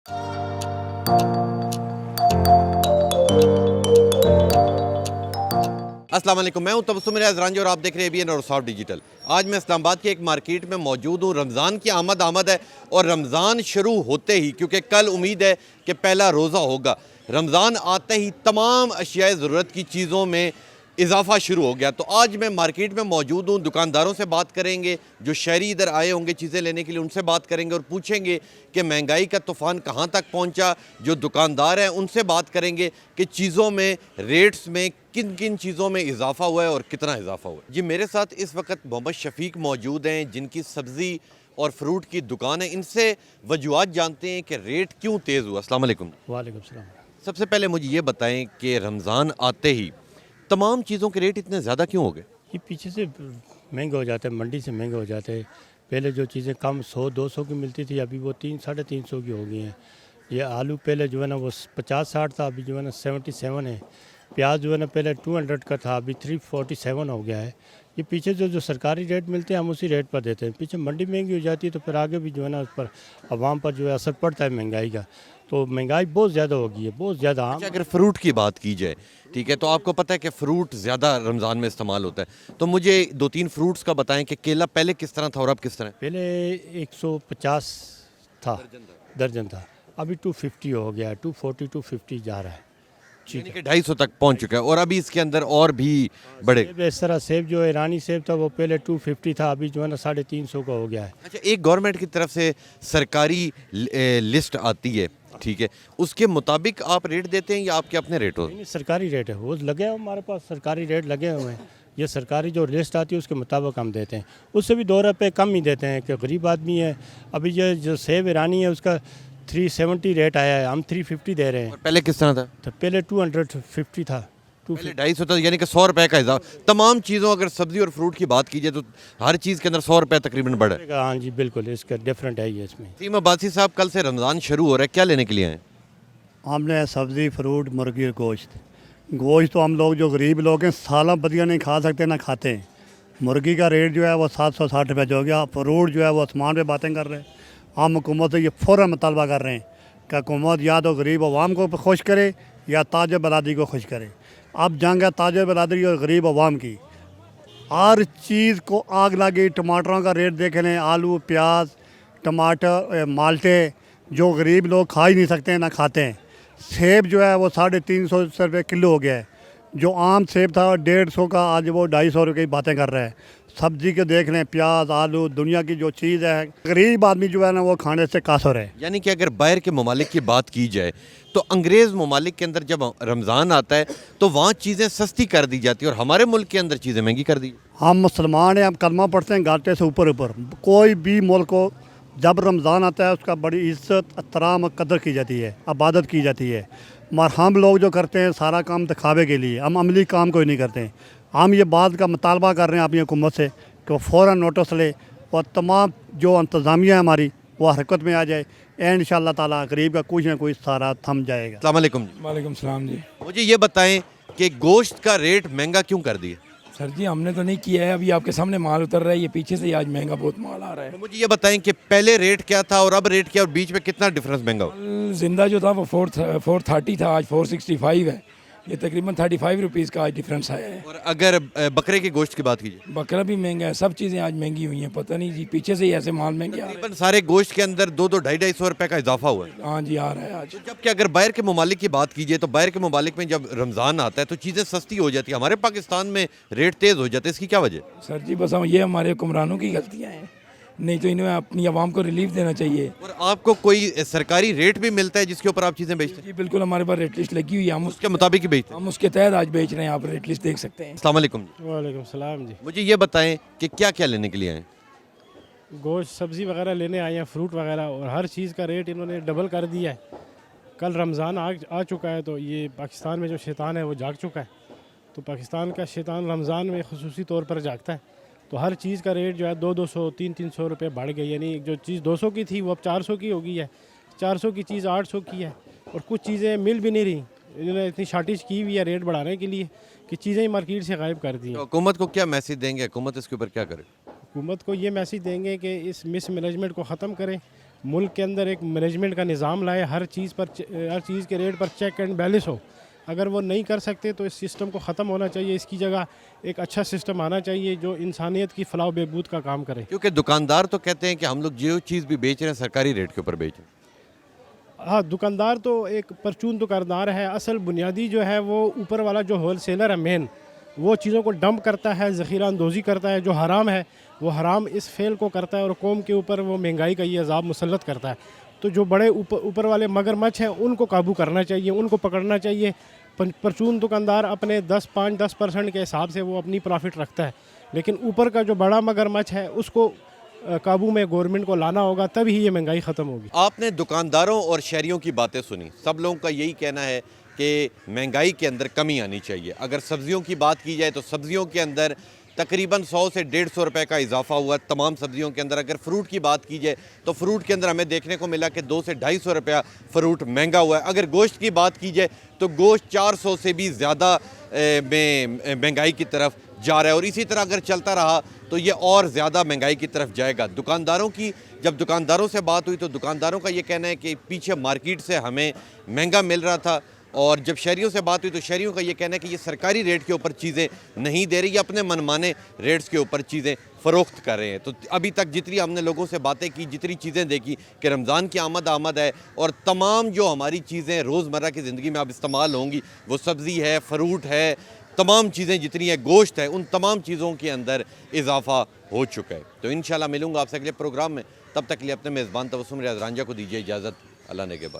अस्सलाम वालेकुम, मैं हूं तबस्सुम रियाज और आप देख रहे हैं ABN और सॉफ्ट डिजिटल। आज मैं इस्लामाबाद की एक मार्केट में मौजूद हूं। रमज़ान की आमद है और रमज़ान शुरू होते ही, क्योंकि कल उम्मीद है कि पहला रोज़ा होगा, रमज़ान आते ही तमाम अशियाए ज़रूरत की चीज़ों में इजाफ़ा शुरू हो गया। तो आज मैं मार्केट में मौजूद हूँ, दुकानदारों से बात करेंगे, जो शहरी इधर आए होंगे चीज़ें लेने के लिए उनसे बात करेंगे और पूछेंगे कि महंगाई का तूफ़ान कहाँ तक पहुँचा। जो दुकानदार हैं उनसे बात करेंगे कि चीज़ों में, रेट्स में किन किन चीज़ों में इजाफ़ा हुआ है और कितना इजाफ़ा हुआ है। जी, मेरे साथ इस वक्त मोहम्मद शफीक मौजूद हैं, जिनकी सब्ज़ी और फ्रूट की दुकान है। इनसे वजूहात जानते हैं कि रेट क्यों तेज़ हुआ। अस्सलाम वालेकुम। वालेकुम सलाम। सबसे पहले मुझे ये बताएं कि रमज़ान आते ही तमाम चीज़ों के रेट इतने ज़्यादा क्यों हो गए? ये पीछे से महंगे हो जाते हैं, मंडी से महंगे हो जाते हैं। पहले जो चीज़ें कम 100-200 की मिलती थी, अभी वो 300-350 की हो गई हैं। ये आलू पहले जो है ना वो 50-60 था, अभी जो है ना 77 है। प्याज जो है ना पहले 200 का था, अभी 347 हो गया है। ये पीछे जो सरकारी रेट मिलते हैं हम उसी रेट पर देते हैं। पीछे मंडी महंगी हो जाती है तो फिर आगे भी जो है ना उस पर आवाम पर जो है असर पड़ता है महंगाई का। तो महंगाई बहुत ज़्यादा हो गई है, बहुत ज़्यादा। आम अच्छा, अगर फ्रूट की बात की जाए, ठीक है, तो आपको पता है कि फ़्रूट ज़्यादा रमज़ान में इस्तेमाल होता है, तो मुझे 2-3 फ्रूट्स का बताएं कि केला पहले किस तरह था और अब किस तरह है? पहले 150 था, दर्जन था, अभी 250 हो गया है, 240 250 जा रहा है। ठीक यानी है। कि 250 तक पहुंच चुका है और अभी इसके अंदर और भी बढ़े। सेब इस तरह, सेब जो ईरानी सेब था वो पहले 250 था, अभी जो है ना 350 का हो गया है। अच्छा, एक गवर्नमेंट की तरफ से सरकारी लिस्ट आती है, ठीक है, उसके मुताबिक आप रेट देते हैं या आपके अपने रेट हो? नहीं, सरकारी रेट है, वो लगे हैं हमारे पास, सरकारी रेट लगे हुए हैं। ये सरकारी जो लिस्ट आती है उसके मुताबिक हम देते हैं, उससे भी 2 रुपये कम ही देते हैं कि गरीब आदमी है। अभी ये जो सेब ईरानी है उसका 370 रेट आया है, हम 350 दे रहे हैं। और पहले किस तरह था? तो पहले 250 था, पहले 250 था, यानी कि 100 रुपए का इजाफा। तमाम चीज़ों, अगर सब्जी और फ्रूट की बात की जाए तो हर चीज़ के अंदर 100 रुपए तकरीबन बढ़ा है। हाँ जी बिल्कुल, इसका डिफरेंट है ये इसमें। सीम अब्बासी साहब, कल से रमज़ान शुरू हो रहा है, क्या लेने के लिए आए? हमने सब्ज़ी, फ्रूट, मुर्गी और गोश्त तो हम लोग जो गरीब लोग हैं सालों बदिया नहीं खा सकते ना खाते हैं। मुर्गी का रेट जो है वो 760 रुपये हो गया। फ्रूट जो है वो आसमान पे बातें कर रहे हैं। हम हुकूमत से ये फ़ौरन मुतालबा कर रहे हैं कि हुकूमत या तो गरीब अवाम को खुश करे या ताजर बरादरी को खुश करे। अब जंग है ताजर बरादरी और गरीब अवाम की। हर चीज़ को आग लगी। टमाटरों का रेट देख लें, आलू, प्याज, टमाटर, माल्टे जो गरीब लोग खा ही नहीं सकते हैं ना खाते हैं। सेब जो है वो 350 रुपये किलो हो गया है। जो आम सेब था 150 का, आज वो 250 रुपये की बातें कर रहा है। सब्जी के देख लें, प्याज, आलू, दुनिया की जो चीज़ है, गरीब आदमी जो है ना वो खाने से कासर है। यानी कि अगर बाहर के ममालिक की बात की जाए तो अंग्रेज़ ममालिक के अंदर जब रमज़ान आता है तो वहाँ चीज़ें सस्ती कर दी जाती है और हमारे मुल्क के अंदर चीज़ें महंगी कर दी। हम मुसलमान हैं, हम कलमा पढ़ते हैं घाटे से ऊपर ऊपर। कोई भी मुल्क को जब रमज़ान आता है उसका बड़ी इज़्ज़त, एहतराम और कदर की जाती है, इबादत की जाती है। मगर हम लोग जो करते हैं सारा काम दिखावे के लिए, हम अमली काम कोई नहीं करते। हम ये बात का मुतालबा कर रहे हैं अपनी हुकूमत से कि वो फ़ौरन नोटिस ले और तमाम जो इंतज़ामिया है हमारी वो हरकत में आ जाए। इंशाअल्लाह ताला गरीब का कुछ ना कुछ सारा थम जाएगा। अस्सलाम वालेकुम जी। वालेकुम सलाम जी। मुझे ये बताएं कि गोश्त का रेट महंगा क्यों कर दिया? सर जी हमने तो नहीं किया है, अभी आपके सामने माल उतर रहा है, ये पीछे से ही आज महंगा बहुत माल आ रहा है। तो मुझे ये बताएं कि पहले रेट क्या था और अब रेट क्या, और बीच में कितना डिफरेंस महंगा हो? कल जिंदा जो था वो 430 था, आज 465 है। ये तकरीबन 35 रुपीज़ का आज डिफरेंस आया है। और अगर बकरे के गोश्त की बात कीजिए, बकरा भी महंगा है, सब चीज़ें आज महंगी हुई हैं। पता नहीं जी पीछे से ही ऐसे माल महंगे आ रहे तकरीबन सारे गोश्त के अंदर 200-250 रुपए का इजाफा हुआ है। हैं। हाँ जी आ रहा है आज। जबकि अगर बाहर के ममालिक की बात कीजिए तो बाहर के ममालिक में जब रमज़ान आता है तो चीज़ें सस्ती हो जाती है, हमारे पाकिस्तान में रेट तेज़ हो जाते हैं, इसकी क्या वजह? सर जी बस ये हमारे हुक्मरानों की गलतियाँ हैं, नहीं तो इन्हें अपनी आवाम को रिलीफ देना चाहिए। और आपको कोई सरकारी रेट भी मिलता है जिसके ऊपर आप चीज़ें बेचते हैं? जी बिल्कुल, हमारे पास रेट लिस्ट लगी हुई है, उसके मुताबिक ही बेचते हैं। हम उसके तहत आज बेच रहे हैं, आप रेट लिस्ट देख सकते हैं। अस्सलाम वालेकुम जी। वालेकुम सलाम जी। मुझे ये बताएं कि क्या क्या लेने के लिए आए? गोश्त, सब्ज़ी वगैरह लेने आए हैं, फ्रूट वगैरह, और हर चीज़ का रेट इन्होंने डबल कर दिया है। कल रमज़ान आ चुका है तो ये पाकिस्तान में जो शैतान है वो जाग चुका है। तो पाकिस्तान का शैतान रमज़ान में खुसूसी तौर पर जागता है। तो हर चीज़ का रेट जो है 200 300 रुपये बढ़ गई। यानी जो चीज़ 200 की थी वो अब 400 की हो गई है, 400 की चीज़ 800 की है। और कुछ चीज़ें मिल भी नहीं रही, इन्होंने इतनी शार्टेज की हुई है रेट बढ़ाने के लिए कि चीज़ें ही मार्केट से गायब कर दी तो हैं। हुकूमत को क्या मैसेज देंगे, हुकूमत इसके ऊपर क्या करे? हुकूमत को ये मैसेज देंगे कि इस मिस मैनेजमेंट को ख़त्म करें मुल्क के अंदर एक मैनेजमेंट का निज़ाम लाए, हर चीज़ के रेट पर चेक एंड बैलेंस हो। अगर वो नहीं कर सकते तो इस सिस्टम को ख़त्म होना चाहिए, इसकी जगह एक अच्छा सिस्टम आना चाहिए जो इंसानियत की फलाह बहबूद का काम करे। क्योंकि दुकानदार तो कहते हैं कि हम लोग जो चीज़ भी बेच रहे हैं सरकारी रेट के ऊपर बेच रहे हैं। हाँ, दुकानदार तो एक परचून दुकानदार है, असल बुनियादी जो है वो ऊपर वाला जो होल सेलर है मेन, वो चीज़ों को डंप करता है, ज़ख़ीरा अंदोज़ी करता है, जो हराम है वो हराम इस फेल को करता है और कौम के ऊपर वो महंगाई का ये अज़ाब मुसल्लत करता है। तो जो बड़े ऊपर वाले मगरमच्छ हैं उनको काबू करना चाहिए, उनको पकड़ना चाहिए। परचून दुकानदार अपने 5-10% के हिसाब से वो अपनी प्रॉफिट रखता है, लेकिन ऊपर का जो बड़ा मगरमच्छ है उसको काबू में गवर्नमेंट को लाना होगा, तभी ये महंगाई ख़त्म होगी। आपने दुकानदारों और शहरियों की बातें सुनी, सब लोगों का यही कहना है कि महंगाई के अंदर कमी आनी चाहिए। अगर सब्जियों की बात की जाए तो सब्जियों के अंदर तकरीबन 100 से 150 रुपए का इजाफा हुआ तमाम सब्जियों के अंदर। अगर फ्रूट की बात की जाए तो फ्रूट के अंदर हमें देखने को मिला कि 200 से 250 रुपया फ्रूट महंगा हुआ है। अगर गोश्त की बात की जाए तो गोश्त 400 से भी ज़्यादा में महंगाई की तरफ जा रहा है और इसी तरह अगर चलता रहा तो ये और ज़्यादा महंगाई की तरफ जाएगा। जब दुकानदारों से बात हुई तो दुकानदारों का ये कहना है कि पीछे मार्केट से हमें महंगा मिल रहा था, और जब शहरियों से बात हुई तो शहरियों का ये कहना है कि ये सरकारी रेट के ऊपर चीज़ें नहीं दे रही, ये अपने मनमाने रेट्स के ऊपर चीज़ें फ़रोख्त कर रहे हैं। तो अभी तक जितनी हमने लोगों से बातें की, जितनी चीज़ें देखी कि रमज़ान की आमद है और तमाम जो हमारी चीज़ें रोज़मर्रा की ज़िंदगी में अब इस्तेमाल होंगी, वो सब्ज़ी है, फ्रूट है, तमाम चीज़ें जितनी है, गोश्त है, उन तमाम चीज़ों के अंदर इजाफ़ा हो चुका है। तो इंशाल्लाह मिलूँगा आपसे अगले प्रोग्राम में, तब तक के लिए अपने मेज़बान तबस्सुम रियाज रांझा को दीजिए इजाज़त। अल्लाह ने के बाद।